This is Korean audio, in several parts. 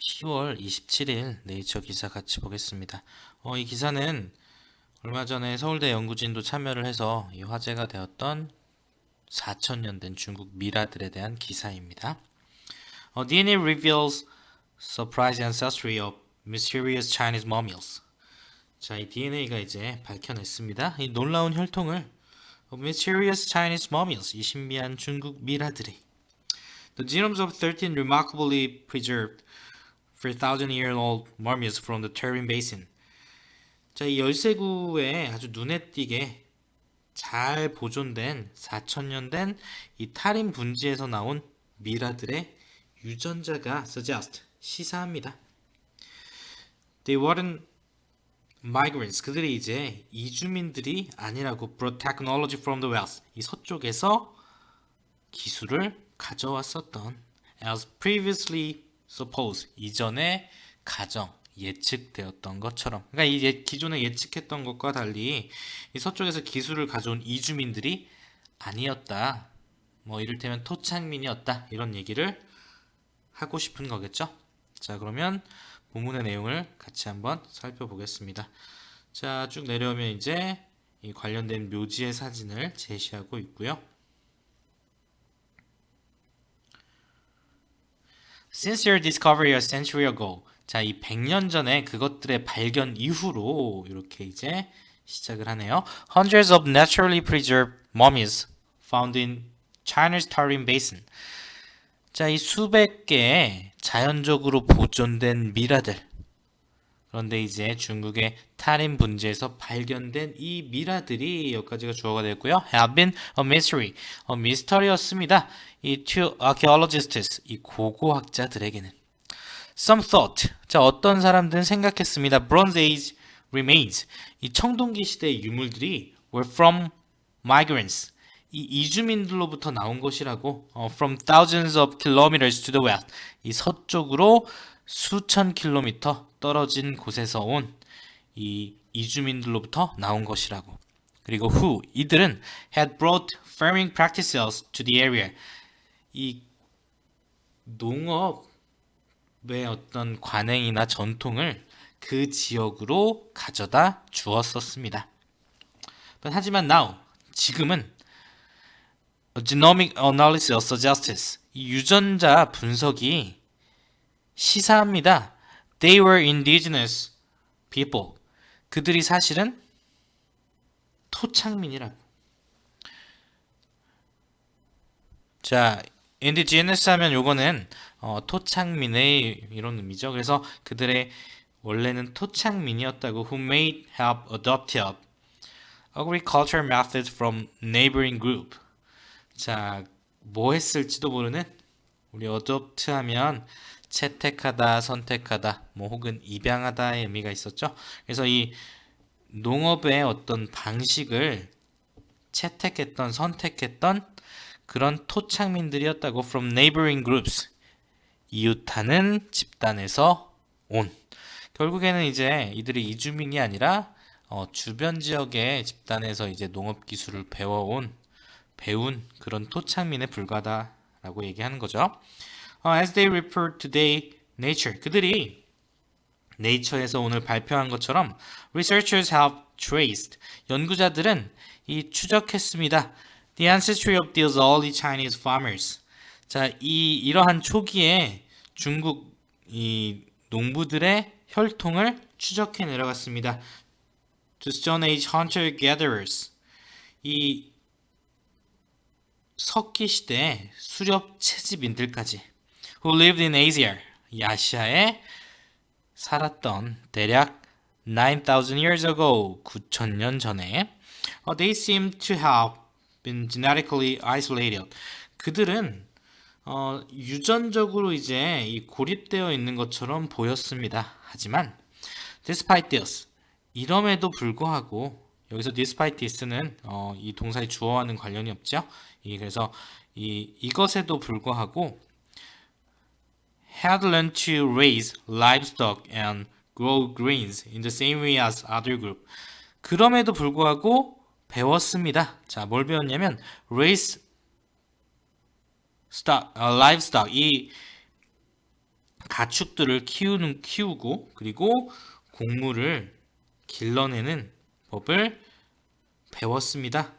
10월 27일 네이처 기사 같이 보겠습니다. 이 기사는 얼마 전에 서울대 연구진도 참여를 해서 이 화제가 되었던 4,000년 된 중국 미라들에 대한 기사입니다. DNA reveals surprising ancestry of mysterious Chinese mummies. 자, 이 DNA가 이제 밝혀냈습니다. 이 놀라운 혈통을 of mysterious Chinese mummies, 이 신비한 중국 미라들이. The genomes of 13 remarkably preserved 3,000-year-old mummies from the Turin Basin. 자, 이 열세구에 아주 눈에 띄게 잘 보존된 4,000년 된 이 타림 분지에서 나온 미라들의 유전자가 suggest 시사합니다. They weren't migrants. 그들이 이제 이주민들이 아니라고 brought technology from the west. 이 서쪽에서 기술을 가져왔었던 as previously supposed. 이전에 가정 예측되었던 것처럼. 그러니까 이 기존에 예측했던 것과 달리 이 서쪽에서 기술을 가져온 이주민들이 아니었다. 뭐 이를테면 토착민이었다. 이런 얘기를 하고 싶은 거겠죠. 자, 그러면 본문의 내용을 같이 한번 살펴보겠습니다. 자, 쭉 내려오면 이제 이 관련된 묘지의 사진을 제시하고 있고요. Since your discovery a century ago. 자, 이 100년 전에 그것들의 발견 이후로 이렇게 이제 시작을 하네요. Hundreds of naturally preserved mummies found in China's Tarim Basin. 자, 이 수백 개의 자연적으로 보존된 미라들. 그런데 이제 중국의 타림 분지에서 발견된 이 미라들이 여기까지가 주어가 되었고요. have been a mystery. 미스터리였습니다. 이 to archaeologists, 이 고고학자들에게는. Some thought. 자, 어떤 사람들은 생각했습니다. Bronze Age remains. 이 청동기 시대의 유물들이 were from migrants. 이 이주민들로부터 나온 것이라고. From thousands of kilometers to the west. 이 서쪽으로 수천 킬로미터 떨어진 곳에서 온 이 이주민들로부터 나온 것이라고. 그리고 who, 이들은 had brought farming practices to the area. 이 농업의 어떤 관행이나 전통을 그 지역으로 가져다 주었었습니다. 하지만 now, 지금은 genomic analysis suggests, 이 유전자 분석이 시사합니다. They were indigenous people. 그들이 사실은 토착민이라고. 자, indigenous 하면 요거는 토착민의 이런 의미죠. 그래서 그들의 원래는 토착민이었다고. Who may have adopted agricultural methods from neighboring group. 자, 뭐 했을지도 모르는, 우리 adopt 하면 채택하다, 선택하다, 뭐 혹은 입양하다의 의미가 있었죠. 그래서 이 농업의 어떤 방식을 채택했던, 선택했던 그런 토착민들이었다고. From neighboring groups. 이웃하는 집단에서 온. 결국에는 이제 이들이 이주민이 아니라 주변 지역의 집단에서 이제 농업 기술을 배운 그런 토착민에 불과하다라고 얘기하는 거죠. As they report today, Nature. 그들이 네이처에서 오늘 발표한 것처럼 researchers have traced. 연구자들은 이 추적했습니다. The ancestry of these early Chinese farmers. 자, 이러한 초기에 중국 이 농부들의 혈통을 추적해 내려갔습니다. To Stone Age hunter-gatherers. 이 석기 시대 수렵 채집인들까지. Who lived in Asia. 이 아시아에 살았던 대략 9,000 years ago, 9,000년 전에. They seem to have been genetically isolated. 그들은 유전적으로 이제 이 고립되어 있는 것처럼 보였습니다. 하지만 despite this, 이럼에도 불구하고, 여기서 despite this는 이 동사의 주어와는 관련이 없죠. 그래서 이것에도 불구하고 had learned to raise livestock and grow grains in the same way as other group. 그럼에도 불구하고 배웠습니다. 자, 뭘 배웠냐면 raise livestock, 이 가축들을 키우고 그리고 곡물을 길러내는 법을 배웠습니다.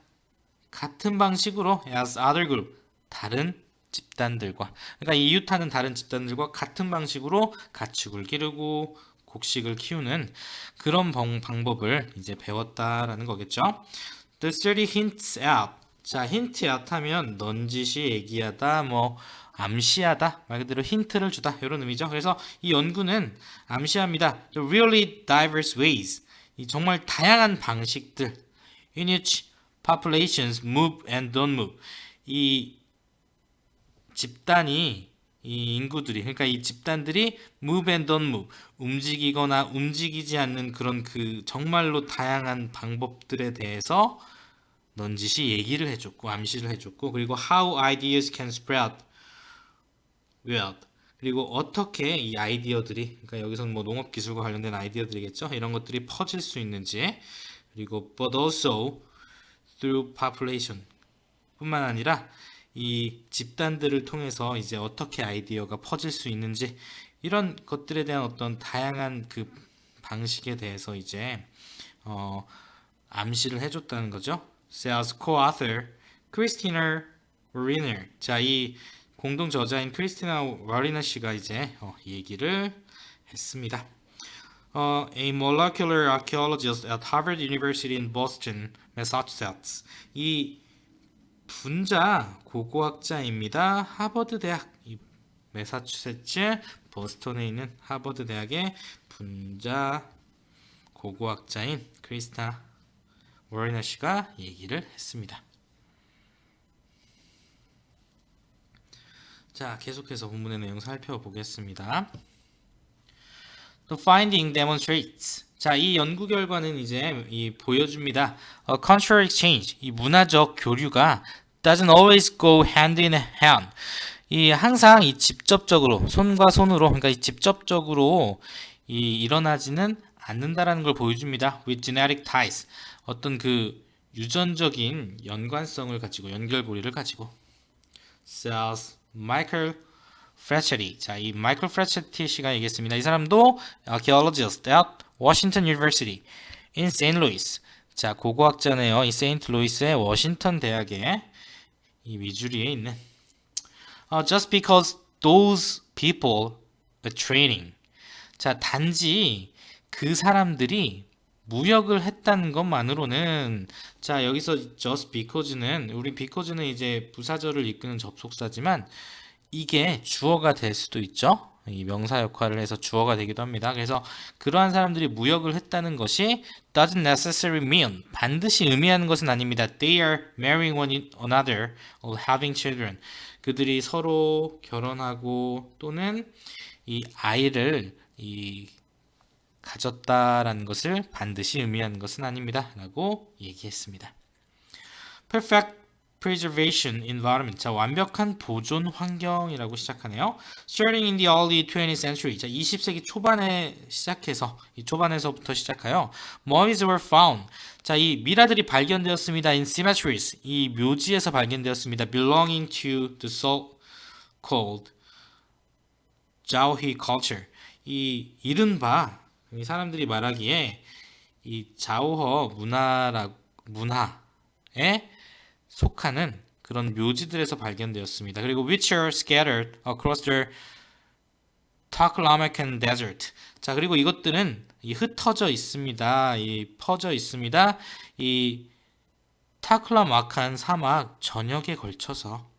같은 방식으로 as other group, 다른 집단들과, 그러니까 이 유타는 다른 집단들과 같은 방식으로 가축을 기르고 곡식을 키우는 그런 방법을 이제 배웠다라는 거겠죠. The study hints at. 자, hint at 하면 넌지시 얘기하다, 뭐 암시하다, 말 그대로 힌트를 주다 이런 의미죠. 그래서 이 연구는 암시합니다. The really diverse ways. 이 정말 다양한 방식들 in which populations move and don't move. 이 집단이 이 인구들이, 그러니까 이 집단들이 move and don't move, 움직이거나 움직이지 않는 그런 그 정말로 다양한 방법들에 대해서 넌지시 얘기를 해줬고 암시를 해줬고, 그리고 how ideas can spread well, 그리고 어떻게 이 아이디어들이, 그러니까 여기서는 뭐 농업 기술과 관련된 아이디어들이겠죠, 이런 것들이 퍼질 수 있는지, 그리고 but also through population 뿐만 아니라 이 집단들을 통해서 이제 어떻게 아이디어가 퍼질 수 있는지, 이런 것들에 대한 어떤 다양한 그 방식에 대해서 이제 암시를 해줬다는 거죠. Says co-author Christina Wariner. 자, 이 공동 저자인 크리스티나 와리너 씨가 이제 얘기를 했습니다. A molecular archaeologist at Harvard University in Boston, Massachusetts. 이 분자 고고학자입니다. 하버드 대학, 이 매사추세츠 보스턴에 있는 하버드 대학의 분자 고고학자인 크리스타 워리너 씨가 얘기를 했습니다. 자, 계속해서 본문의 내용 살펴보겠습니다. The finding demonstrates. 자, 이 연구 결과는 이제 보여줍니다. A cultural exchange, 이 문화적 교류가 doesn't always go hand in hand. 이 항상 이 직접적으로 손과 손으로, 그러니까 이 직접적으로 일어나지는 않는다라는 걸 보여줍니다. With genetic ties, 어떤 그 유전적인 연관성을 가지고, 연결고리를 가지고. Says Michael Fratchetti. 자, 이 마이클 프래체티 씨가 얘기했습니다. 이 사람도 archaeologist at Washington University in St. Louis. 자, 고고학자네요. 이 세인트루이스의 워싱턴 대학에, 이 미주리에 있는. Just because those people are training. 자, 단지 그 사람들이 무역을 했다는 것만으로는, 자, 여기서 just because는, 우리 because는 이제 부사절을 이끄는 접속사지만 이게 주어가 될 수도 있죠. 이 명사 역할을 해서 주어가 되기도 합니다. 그래서 그러한 사람들이 무역을 했다는 것이 doesn't necessarily mean, 반드시 의미하는 것은 아닙니다. They are marrying one another or having children. 그들이 서로 결혼하고 또는 이 아이를 가졌다라는 것을 반드시 의미하는 것은 아닙니다. 라고 얘기했습니다. Perfect preservation environment. 자, 완벽한 보존 환경이라고 시작하네요. Starting in the early 20th century. 자, 20세기 초반에 시작해서, 이 초반에서부터 시작하여 mummies were found. 자, 이 미라들이 발견되었습니다. In cemeteries. 이 묘지에서 발견되었습니다. Belonging to the so-called 자오히 culture. 이 이른바, 이 사람들이 말하기에 이 자오허 문화에 속하는 그런 묘지들에서 발견되었습니다. 그리고 which are scattered across the Taklamakan Desert. 자, 그리고 이것들은 흩어져 있습니다. 퍼져 있습니다. 이 타클라마칸 사막 전역에 걸쳐서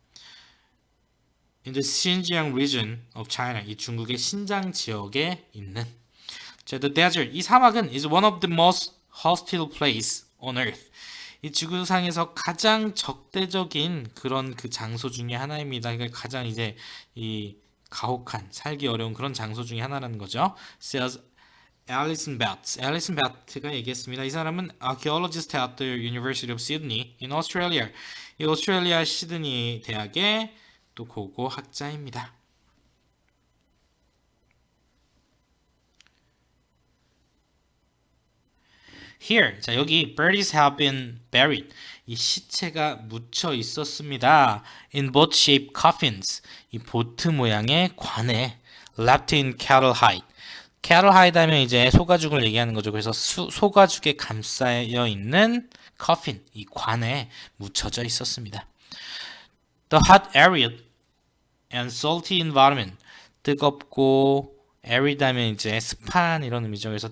in the Xinjiang region of China. 이 중국의 신장 지역에 있는. 자, the desert. 이 사막은 is one of the most hostile place on earth. 이 지구상에서 가장 적대적인 그런 그 장소 중에 하나입니다. 그러니까 가장 이제 이 가혹한, 살기 어려운 그런 장소 중에 하나라는 거죠. Says Alison Betts. Alison Bett가 얘기했습니다. 이 사람은 archaeologist at the University of Sydney in Australia. 이 오스트레일리아 시드니 대학의 또 고고 학자입니다. Here, 자, 여기 bodies have been buried. 이 시체가 묻혀 있었습니다. In boat-shaped coffins. 이 보트 모양의 관에 wrapped in cattle hide. cattle hide 하면 이제 소가죽을 얘기하는 거죠. 그래서 소가죽에 감싸여 있는 coffin, 이 관에 묻혀져 있었습니다. The hot, arid, and salty environment. 뜨겁고 arid 하면 이제 습한 이런 의미죠. 그래서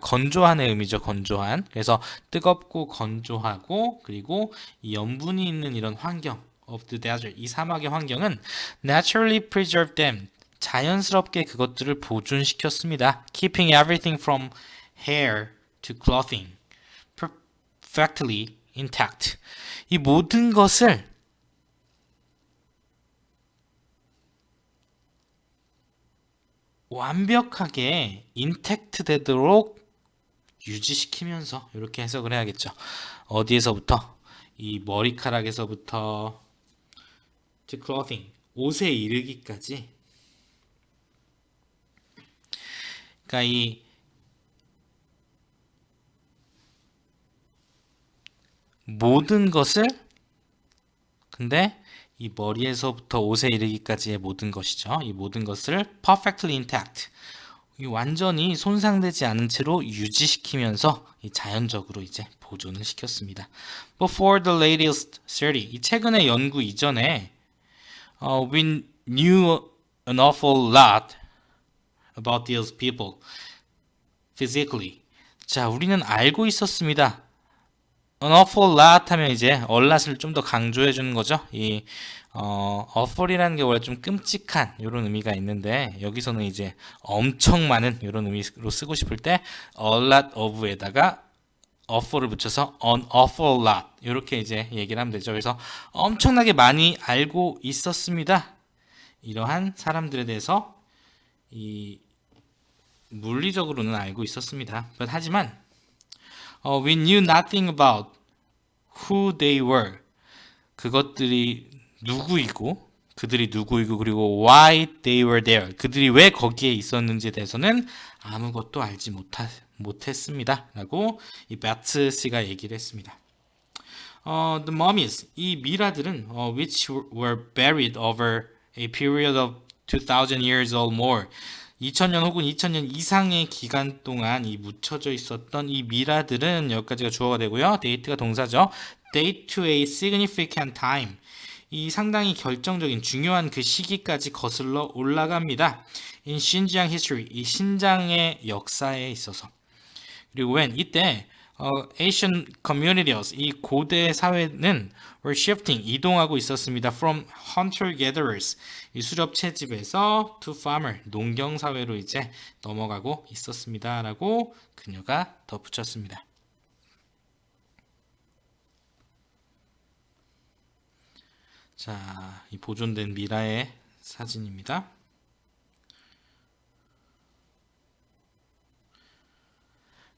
건조한의 의미죠. 건조한. 그래서 뜨겁고 건조하고 그리고 이 염분이 있는 이런 환경 of the desert, 이 사막의 환경은 naturally preserved them. 자연스럽게 그것들을 보존시켰습니다. Keeping everything from hair to clothing perfectly intact. 이 모든 것을 완벽하게 인택트 되도록 유지시키면서 이렇게 해석을 해야겠죠. 어디에서부터? 이 머리카락에서부터 to clothing, 옷에 이르기까지. 그러니까 이 모든 것을, 근데 이 머리에서부터 옷에 이르기까지의 모든 것이죠. 이 모든 것을 perfectly intact, 완전히 손상되지 않은 채로 유지시키면서 자연적으로 이제 보존을 시켰습니다. Before the latest study, 이 최근의 연구 이전에 we knew an awful lot about these people physically. 자, 우리는 알고 있었습니다. An awful lot 하면 이제 a lot을 좀 더 강조해 주는 거죠. 이 awful이라는 게 원래 좀 끔찍한 이런 의미가 있는데 여기서는 이제 엄청 많은 이런 의미로 쓰고 싶을 때 a lot of에다가 awful을 붙여서 an awful lot 이렇게 이제 얘기를 하면 되죠. 그래서 엄청나게 많이 알고 있었습니다. 이러한 사람들에 대해서 이 물리적으로는 알고 있었습니다. 하지만 we knew nothing about who they were. 그들이 누구이고 그리고 why they were there. 그들이 왜 거기에 있었는지에 대해서는 아무것도 알지 못했습니다. 라고 이 배츠 씨가 얘기를 했습니다. The mummies, 이 미라들은 which were buried over a period of 2000 years or more. 2000년 혹은 2000년 이상의 기간 동안 이 묻혀져 있었던 이 미라들은, 여기까지가 주어가 되고요. date가 동사죠. date to a significant time. 이 상당히 결정적인 중요한 그 시기까지 거슬러 올라갑니다. In Xinjiang history, 이 신장의 역사에 있어서. 그리고 when, 이때 Asian communities, 이 고대 사회는 were shifting, 이동하고 있었습니다. From hunter-gatherers, 이 수렵 채집에서 to farmer, 농경 사회로 이제 넘어가고 있었습니다. 라고 그녀가 덧붙였습니다. 자, 이 보존된 미라의 사진입니다.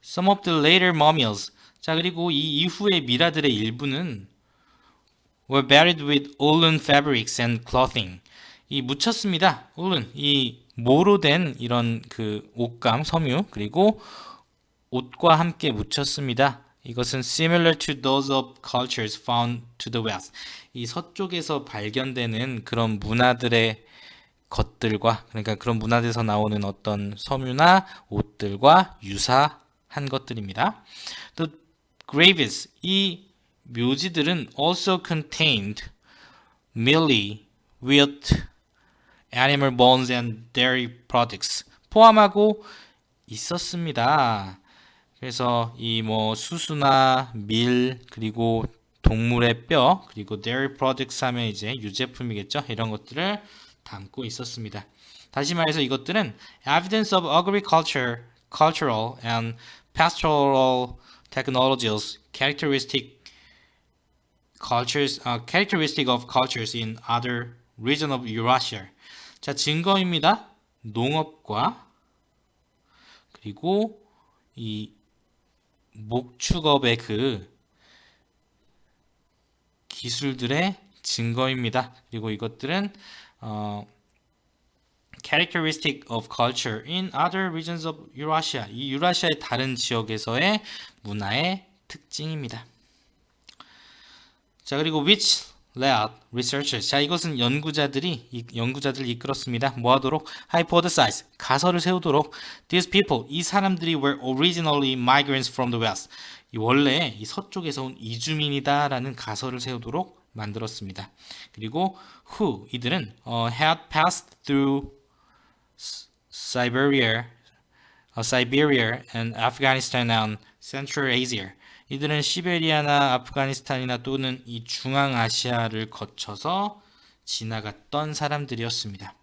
Some of the later mummies. 자, 그리고 이 이후의 미라들의 일부는 were buried with woolen fabrics and clothing. 이 묻혔습니다. woolen, 이 모로 된 이런 그 옷감, 섬유, 그리고 옷과 함께 묻혔습니다. 이것은 similar to those of cultures found to the west. 이 서쪽에서 발견되는 그런 문화들의 것들과, 그러니까 그런 문화에서 나오는 어떤 섬유나 옷들과 유사한 것들입니다. The graves, 이 묘지들은 also contained mealy, wheat, animal bones and dairy products. 포함하고 있었습니다. 그래서 이 수수나 밀, 그리고 동물의 뼈, 그리고 dairy products 하면 이제 유제품이겠죠. 이런 것들을 담고 있었습니다. 다시 말해서 이것들은 evidence of agriculture, cultural and pastoral technologies, characteristic of cultures in other regions of Eurasia. 자, 증거입니다. 농업과 그리고 이 목축업의 그 기술들의 증거입니다. 그리고 이것들은 characteristic of culture in other regions of Eurasia. 이 유라시아의 다른 지역에서의 문화의 특징입니다. 자, 그리고 which led researchers. 자, 이것은 연구자들을 이끌었습니다. 뭐 하도록? hypothesize, 가설을 세우도록. These people, 이 사람들이 were originally migrants from the west. 원래 이 서쪽에서 온 이주민이다라는 가설을 세우도록 만들었습니다. 그리고 who, 이들은 had passed through Siberia and Afghanistan and Central Asia. 이들은 시베리아나 아프가니스탄이나 또는 이 중앙아시아를 거쳐서 지나갔던 사람들이었습니다.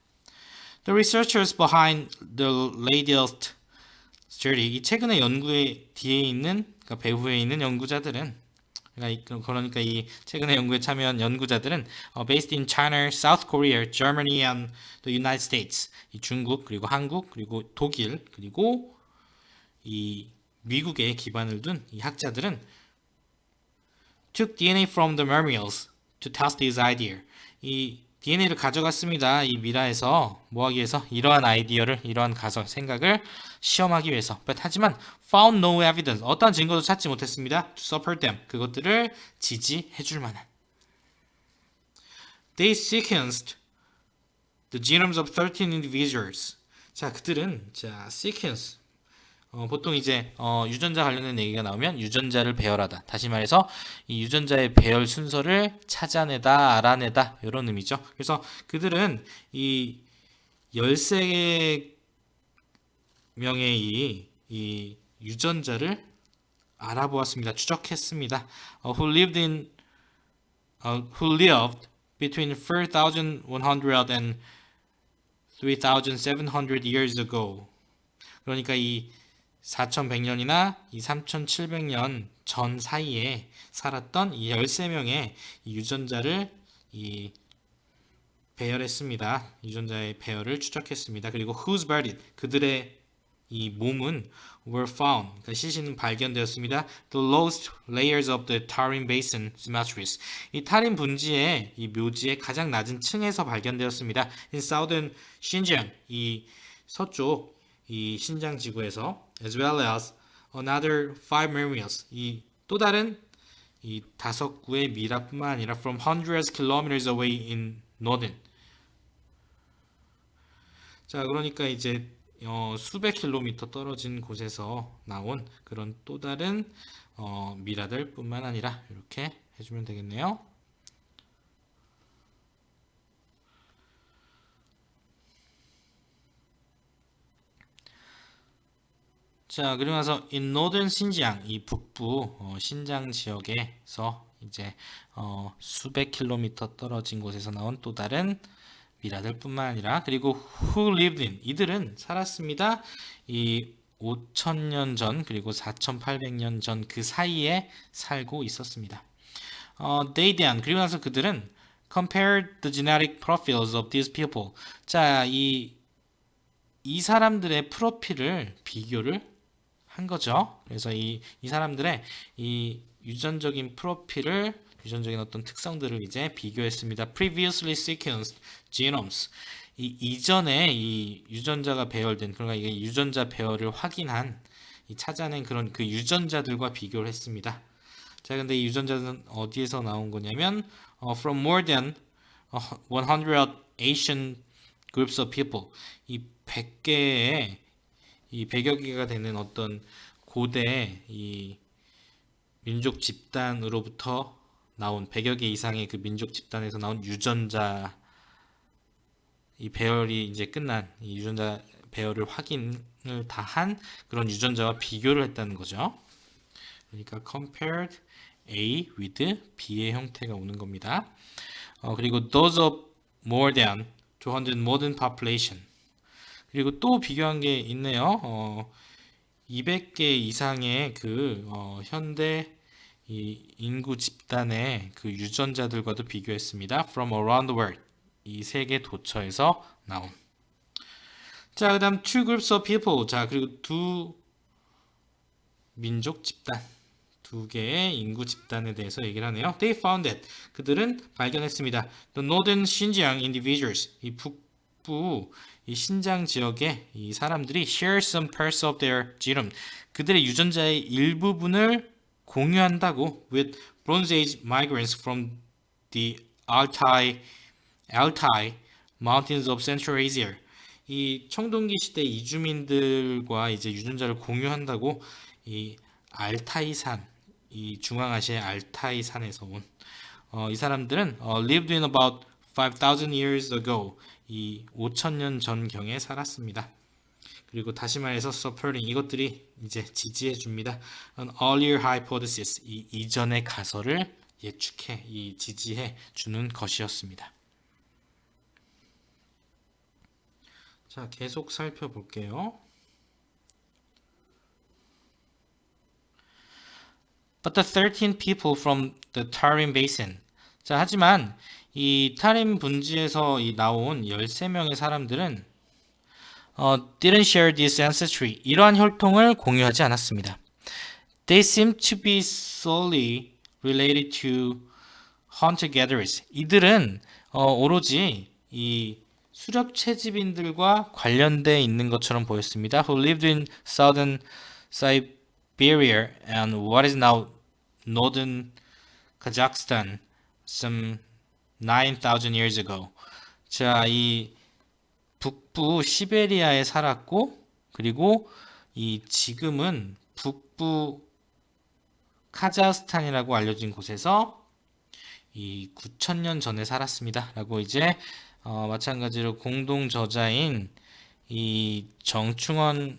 The researchers behind the latest study, 이 최근의 연구의 뒤에 있는, 그러니까 배후에 있는 연구자들은, 그러니까 이 최근의 연구에 참여한 연구자들은 based in China, South Korea, Germany, and the United States. 이 중국, 그리고 한국, 그리고 독일, 그리고 이 미국에 기반을 둔 이 학자들은 took DNA from the mammals to test this idea. 이 DNA를 가져갔습니다. 이 미라에서 뭐 하기 위해서? 이러한 아이디어를, 이러한 가설, 생각을 시험하기 위해서. But 하지만 found no evidence. 어떠한 증거도 찾지 못했습니다. To support them. 그것들을 지지해 줄 만한. They sequenced the genomes of 13 individuals. 자, 그들은 sequence. 보통 이제 유전자 관련된 얘기가 나오면 유전자를 배열하다. 다시 말해서 이 유전자의 배열 순서를 찾아내다, 알아내다 이런 의미죠. 그래서 그들은 이 13명의 이 유전자를 알아보았습니다. 추적했습니다. who lived between 4,100 and 3,700 years ago. 그러니까 이 4,100년이나 이 3,700년 전 사이에 살았던 이 13명의 이 유전자를 배열했습니다. 유전자의 배열을 추적했습니다. 그리고 whose bodies, 그들의 이 몸은 were found, 그러니까 시신은 발견되었습니다. The lowest layers of the Tarim Basin cemeteries. 이 타린 분지의 이 묘지의 가장 낮은 층에서 발견되었습니다. In southern Xinjiang, 이 서쪽 이 신장 지구에서 as well as another 5 mammals, 이 또 다른 이 5구의 미라뿐만 아니라 from hundreds kilometers away in northern. 자, 그러니까 이제 수백 킬로미터 떨어진 곳에서 나온 그런 또 다른 미라들 뿐만 아니라 이렇게 해주면 되겠네요. 자, 그리고 나서 in northern 신장, 이 북부 신장 지역에서 이제 수백 킬로미터 떨어진 곳에서 나온 또 다른 미라들 뿐만 아니라 그리고 who lived in, 이들은 살았습니다. 이 5,000년 전 그리고 4,800년 전 그 사이에 살고 있었습니다. they then, 그리고 나서 그들은 compared the genetic profiles of these people. 자, 이 사람들의 프로필을 비교를 한 거죠. 그래서 이 사람들의 이 유전적인 프로필을, 유전적인 어떤 특성들을 이제 비교했습니다. Previously sequenced genomes. 이전에 이 유전자가 배열된, 그러니까 이게 유전자 배열을 확인한, 찾아낸 그런 그 유전자들과 비교를 했습니다. 자, 근데 이 유전자는 어디에서 나온 거냐면 from more than 100 Asian groups of people. 이 100개의 이 100여 개가 되는 어떤 고대 이 민족 집단으로부터 나온 100여 개 이상의 그 민족 집단에서 나온 유전자, 이 배열이 이제 끝난 이 유전자 배열을 확인을 다 한 그런 유전자와 비교를 했다는 거죠. 그러니까 compared A with B의 형태가 오는 겁니다. 그리고 those of more than 200 modern population. 그리고 또 비교한 게 있네요. 200개 이상의 그 현대 이 인구 집단의 그 유전자들과도 비교했습니다. From around the world. 이 세계 도처에서 나온. 자, 그다음 two groups of people. 자, 그리고 두 민족 집단, 두 개의 인구 집단에 대해서 얘기를 하네요. They found that. 그들은 발견했습니다. The northern Xinjiang individuals. 이 북부 이 신장 지역의 이 사람들이 share some parts of their genome. 그들의 유전자의 일부분을 공유한다고 with Bronze Age migrants from the Altai Mountains of Central Asia. 이 청동기 시대 이주민들과 이제 유전자를 공유한다고 이 알타이산, 이 중앙아시아의 알타이산에서 온 이 사람들은 lived in about 5,000 years ago. 이 5,000년 전경에 살았습니다. 그리고 다시 말해서 supporting 이것들이 이제 지지해 줍니다. An earlier hypothesis 이 이전의 가설을 예측해 이 지지해 주는 것이었습니다. 자, 계속 살펴볼게요. But the 13 people from the Tarim Basin. 자, 하지만 이 타림 분지에서 나온 13명의 사람들은 didn't share this ancestry. 이러한 혈통을 공유하지 않았습니다. They seem to be solely related to hunter-gatherers. 이들은 오로지 이 수렵 채집인들과 관련돼 있는 것처럼 보였습니다. Who lived in southern Siberia and what is now northern Kazakhstan some 9,000 years ago. 자, 이 북부 시베리아에 살았고 그리고 이 지금은 북부 카자흐스탄이라고 알려진 곳에서 이 9,000년 전에 살았습니다. 라고 이제 마찬가지로 공동 저자인 이 정충원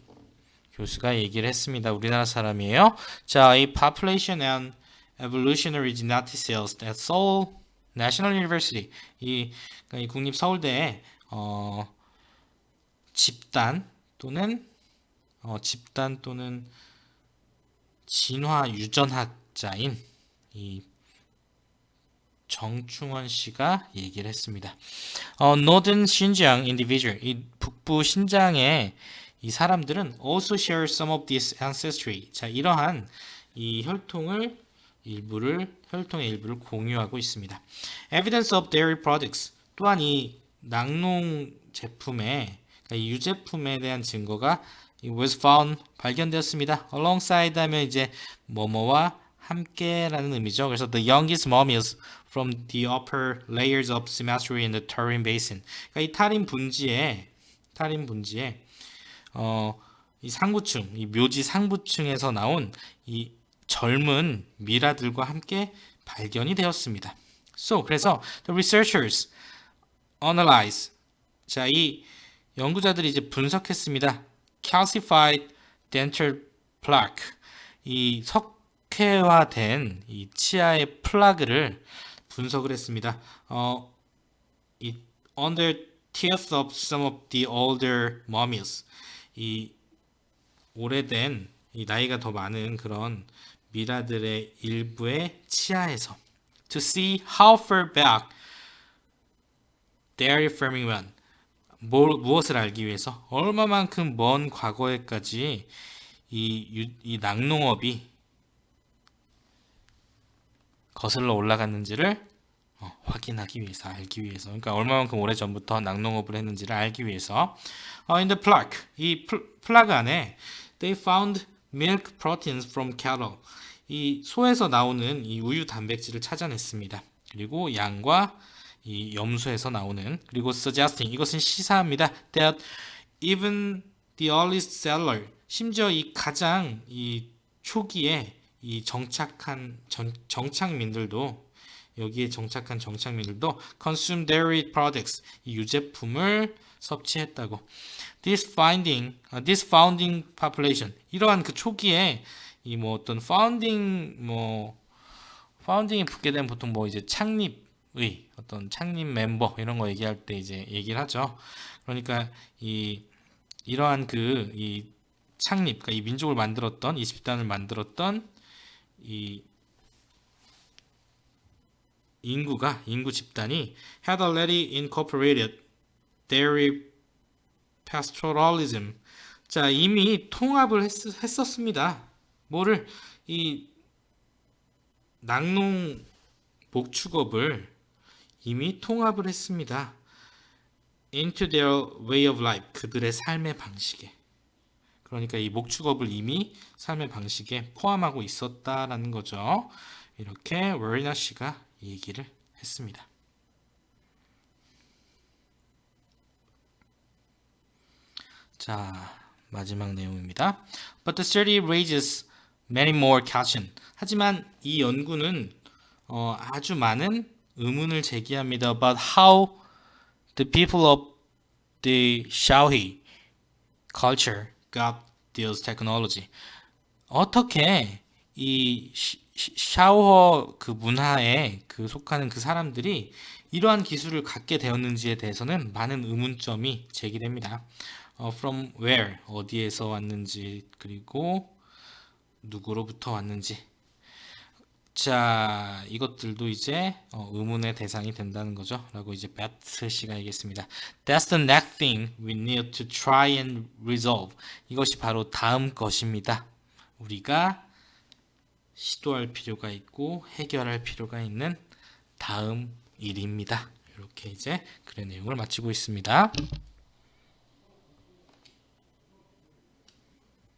교수가 얘기를 했습니다. 우리나라 사람이에요. 자, 이 Population and Evolutionary Genetic Cells at Seoul National University 이 국립 서울대에 집단 또는 진화 유전학자인 이 정충원 씨가 얘기를 했습니다. Northern Xinjiang individual 이 북부 신장의 이 사람들은 also share some of this ancestry. 자, 이러한 이 혈통의 일부를 공유하고 있습니다. Evidence of dairy products 또한 이 낙농 제품의 이 유제품에 대한 증거가 was found 발견되었습니다. alongside 하면 이제 뭐뭐와 함께라는 의미죠. 그래서 the youngest mummies from the upper layers of cemetery in the Tarim Basin. 그러니까 이 타림 분지에 이 상부층, 이 묘지 상부층에서 나온 이 젊은 미라들과 함께 발견이 되었습니다. 그래서 the researchers analyze. 자, 이 연구자들이 이제 분석했습니다. calcified dental plaque. 이 석회화된 이 치아의 플라그를 분석을 했습니다. under teeth of some of the older mummies. 이 오래된 이 나이가 더 많은 그런 미라들의 일부의 치아에서 to see how far back dairy farming went. 무엇을 알기 위해서 얼마만큼 먼 과거에까지 이 낙농업이 거슬러 올라갔는지를 확인하기 위해서, 알기 위해서. 그러니까 얼마만큼 오래 전부터 낙농업을 했는지를 알기 위해서. In the plaque, 이 플라그 안에 they found milk proteins from cattle. 이 소에서 나오는 이 우유 단백질을 찾아냈습니다. 그리고 양과 이 염소에서 나오는, 그리고 suggesting 이것은 시사합니다. that even the earliest settler, 심지어 이 가장 이 초기에 이 정착민들도 여기에 정착한 정착민들도 consume dairy products 이 유제품을 섭취했다고. This founding population 이러한 그 초기에 이 뭐 어떤 founding이 붙게 되면 보통 뭐 이제 창립의 어떤 창립 멤버 이런 거 얘기할 때 이제 얘기를 하죠. 그러니까 이러한 그 이 창립, 그러니까 이 민족을 만들었던 이 집단을 만들었던 이 인구 집단이 had already incorporated dairy pastoralism. 자, 이미 통합을 했었습니다. 뭐를 이 낙농 목축업을 이미 통합을 했습니다. into their way of life. 그들의 삶의 방식에. 그러니까 이 목축업을 이미 삶의 방식에 포함하고 있었다라는 거죠. 이렇게 워리너 씨가 얘기를 했습니다. 자, 마지막 내용입니다. But the study raises many more questions. 하지만 이 연구는 아주 많은 의문을 제기합니다. About how the people of the Shaohui culture got this technology. 어떻게 이 샤오허 그 문화에 그 속하는 그 사람들이 이러한 기술을 갖게 되었는지에 대해서는 많은 의문점이 제기됩니다. From where 어디에서 왔는지 그리고 누구로부터 왔는지 자 이것들도 이제 의문의 대상이 된다는 거죠 라고 이제 배트 씨가 얘기했습니다. That's the next thing we need to try and resolve. 이것이 바로 다음 것입니다. 우리가 시도할 필요가 있고 해결할 필요가 있는 다음 일입니다. 이렇게 이제 글의 내용을 마치고 있습니다.